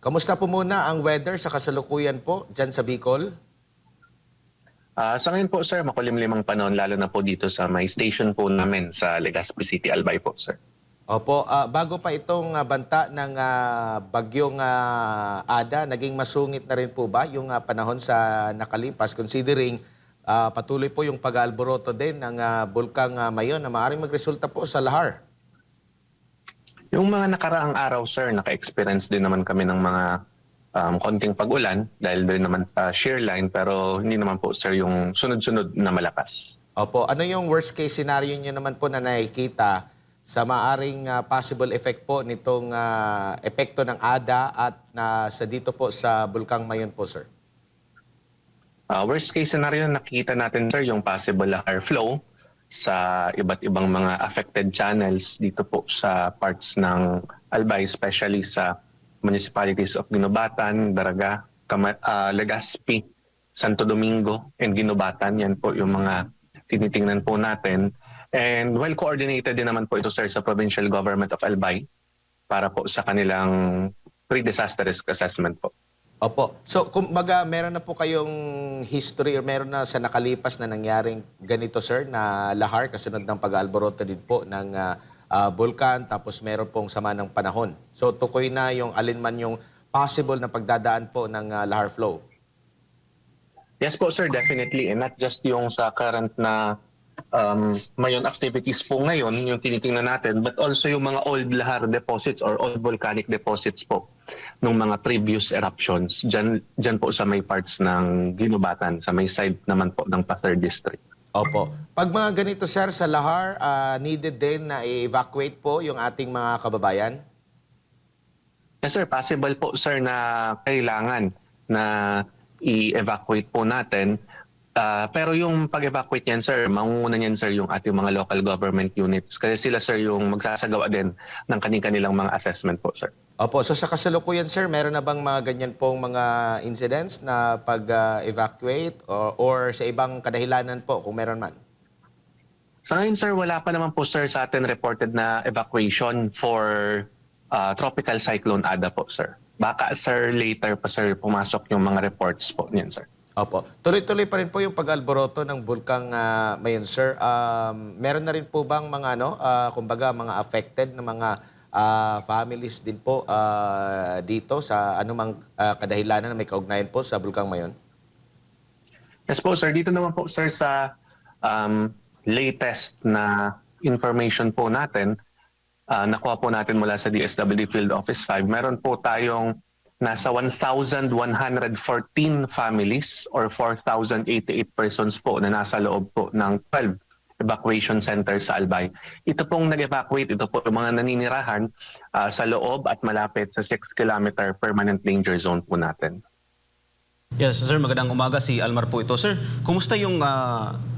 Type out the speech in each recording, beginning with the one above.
Kamusta po muna ang weather sa kasalukuyan po dyan sa Bicol? Sa ngayon po sir, makulimlimang panahon lalo na po dito sa may station po namin sa Legazpi City, Albay po sir. Opo, bago pa itong banta ng bagyong Ada, naging masungit na rin po ba yung panahon sa nakalipas considering patuloy po yung pag-aalboroto din ng Bulkang Mayon na maaaring magresulta po sa lahar? Yung mga nakaraang araw sir, naka-experience din naman kami ng mga konting pag-ulan dahil din naman sa shear line pero hindi naman po sir yung sunod-sunod na malakas. Opo, ano yung worst case scenario nyo naman po na nakikita sa maaring possible effect po nitong epekto ng ADA at sa dito po sa Bulkang Mayon po, sir? Worst case scenario na nakikita natin sir yung possible air flow sa iba't ibang mga affected channels dito po sa parts ng Albay, especially sa municipalities of Ginobatan, Daraga, Legazpi, Santo Domingo, and Ginobatan. Yan po yung mga tinitingnan po natin. And well coordinated din naman po ito sir sa Provincial Government of Albay para po sa kanilang pre-disaster risk assessment po. Opo. So, kumbaga, meron na po kayong history or meron na sa nakalipas na nangyaring ganito, sir, na lahar kasunod ng pag-aalboroto din po ng bulkan tapos meron pong sama ng panahon. So, tukoy na yung alinman yung possible na pagdadaan po ng lahar flow. Yes po sir, definitely. And not just yung sa current na mayon activities po ngayon, yung tinitingnan natin, but also yung mga old lahar deposits or old volcanic deposits po ng mga previous eruptions. Dyan po sa may parts ng Ginobatan, sa may side naman po ng Pasir District. Opo. Pag mga ganito, sir, sa lahar, needed din na i-evacuate po yung ating mga kababayan? Yes sir, possible po sir na kailangan na i-evacuate po natin. Pero yung pag-evacuate niyan sir, mangunguna niyan sir yung ating mga local government units. Kasi sila sir yung magsasagawa din ng kanilang mga assessment po sir. Opo. So sa kasalukuyan, sir, meron na bang mga ganyan pong mga incidents na pag-evacuate or sa ibang kadahilanan po kung meron man? Sa ngayon sir, wala pa naman po sir sa atin reported na evacuation for tropical cyclone Ada po sir. Baka sir later pa sir pumasok yung mga reports po niyan sir. Opo. Tuloy-tuloy pa rin po yung pag-alboroto ng Bulkang Mayon, sir. Meron na rin po bang mga kumbaga mga affected na mga families din po dito sa anumang kadahilanan na may kaugnayan po sa Bulkang Mayon? Yes po sir, dito naman po sir sa latest na information po natin, nakuha po natin mula sa DSWD Field Office 5, meron po tayong nasa 1,114 families or 4,088 persons po na nasa loob po ng 12 evacuation centers sa Albay. Ito pong nag-evacuate, ito po yung mga naninirahan sa loob at malapit sa 6-kilometer permanent danger zone po natin. Yes, sir, magandang umaga. Si Almar po ito. Sir, kumusta yung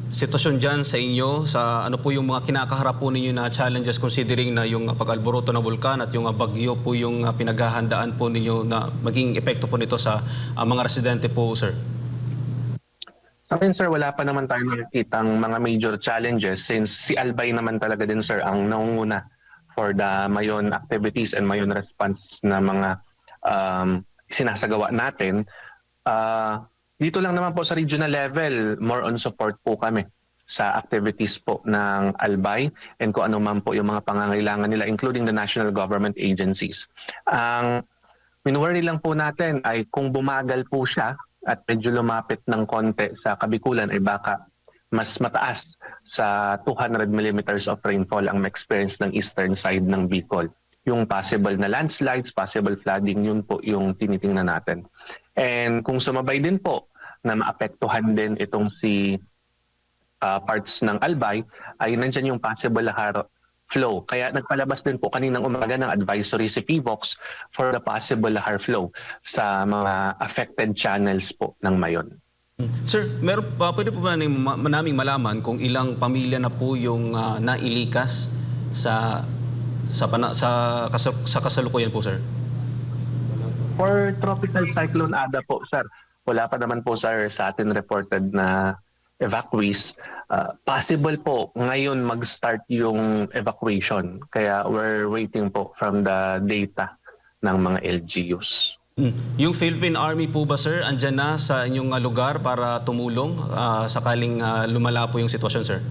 sitwasyon dyan sa inyo? Sa ano po yung mga kinakaharap po ninyo na challenges considering na yung pag-alboroto ng bulkan at yung bagyo po yung pinaghahandaan po ninyo na maging epekto po nito sa mga residente po, sir? Sa akin, sir, wala pa naman tayo nakikitang mga major challenges since si Albay naman talaga din, sir, ang nangunguna for the Mayon activities and Mayon response na mga sinasagawa natin. Dito lang naman po sa regional level, more on support po kami sa activities po ng Albay and kung ano man po yung mga pangangailangan nila, including the national government agencies. Ang minworry lang po natin ay kung bumagal po siya at medyo lumapit ng konti sa Kabikulan ay baka mas mataas sa 200 millimeters of rainfall ang ma-experience ng eastern side ng Bicol. Yung possible na landslides, possible flooding, yun po yung tinitingnan natin. And kung sumabay din po na maapektuhan din itong si parts ng Albay, ay nandyan yung possible lahar flow. Kaya nagpalabas din po kaninang umaga ng advisory si PHIVOLCS for the possible lahar flow sa mga affected channels po ng Mayon. Sir, pwede po ba naming malaman kung ilang pamilya na po yung nailikas sa kasalukuyan po, sir? For tropical cyclone Ada po, sir, wala pa naman po, sir, sa atin reported na evacuees. Possible po ngayon mag-start yung evacuation. Kaya we're waiting po from the data ng mga LGUs. Yung Philippine Army po ba, sir, andyan na sa inyong lugar para tumulong sakaling lumala po yung sitwasyon, sir?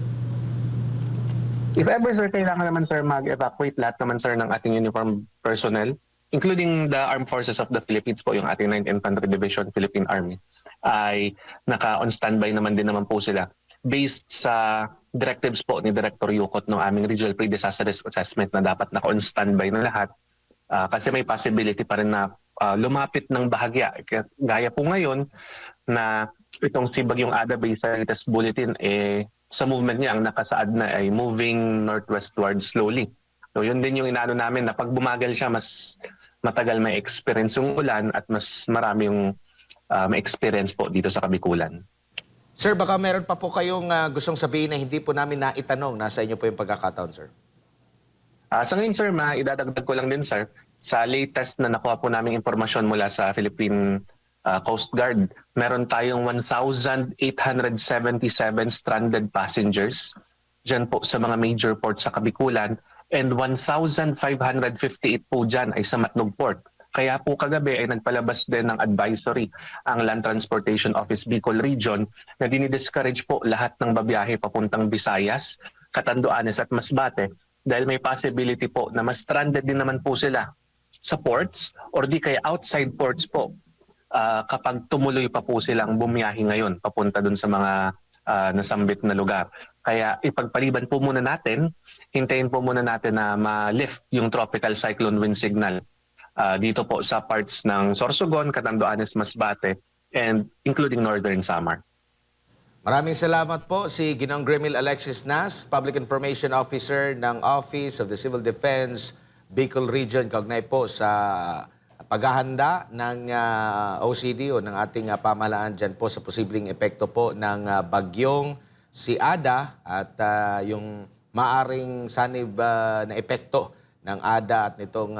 If ever, sir, kailangan naman, sir, mag-evacuate lahat naman, sir, ng ating uniform personnel, including the Armed Forces of the Philippines po, yung ating 9th Infantry Division, Philippine Army, ay naka-on standby naman din naman po sila based sa directives po ni Director Yukot ng aming Regional Pre-Disaster Risk Assessment na dapat naka-on standby na lahat kasi may possibility pa rin na lumapit ng bahagya. Gaya po ngayon na itong si Bagyong Ada based sa latest bulletin, sa movement niya, ang nakasaad na ay moving northwestward slowly. So yun din yung inaano namin na pag bumagal siya, mas matagal may experience yung ulan at mas marami yung may experience po dito sa Kabikulan. Sir, baka meron pa po kayong gustong sabihin na hindi po namin naitanong. Nasa inyo po yung pagkakataon, sir. Sa ngayon, sir, idadagdag ko lang din, sir, sa latest na nakuha po naming impormasyon mula sa Philippine Coast Guard, meron tayong 1,877 stranded passengers dyan po sa mga major ports sa Kabikulan and 1,558 po dyan ay sa Matnog Port. Kaya po kagabi ay nagpalabas din ng advisory ang Land Transportation Office Bicol Region na dinidiscourage po lahat ng babiyahe papuntang Visayas, Catanduanes at Masbate dahil may possibility po na mas stranded din naman po sila sa ports or di kaya outside ports po kapag tumuloy pa po silang bumiyahe ngayon papunta dun sa mga nasambit na lugar. Kaya ipagpaliban po muna natin, hintayin po muna natin na ma-lift yung tropical cyclone wind signal dito po sa parts ng Sorsogon, Catanduanes, Masbate, and including Northern Samar. Maraming salamat po si Ginoong Grimil Alexis Nas, Public Information Officer ng Office of the Civil Defense Bicol Region. Kaugnay po sa paghahanda ng OCD o ng ating pamahalaan dyan po sa posibleng epekto po ng bagyong si Ada at yung maaring sanib na epekto ng Ada at nitong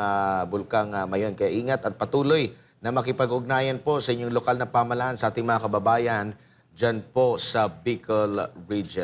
bulkang Mayon. Kaya ingat at patuloy na makipag-ugnayan po sa inyong lokal na pamahalaan sa ating mga kababayan dyan po sa Bicol Region.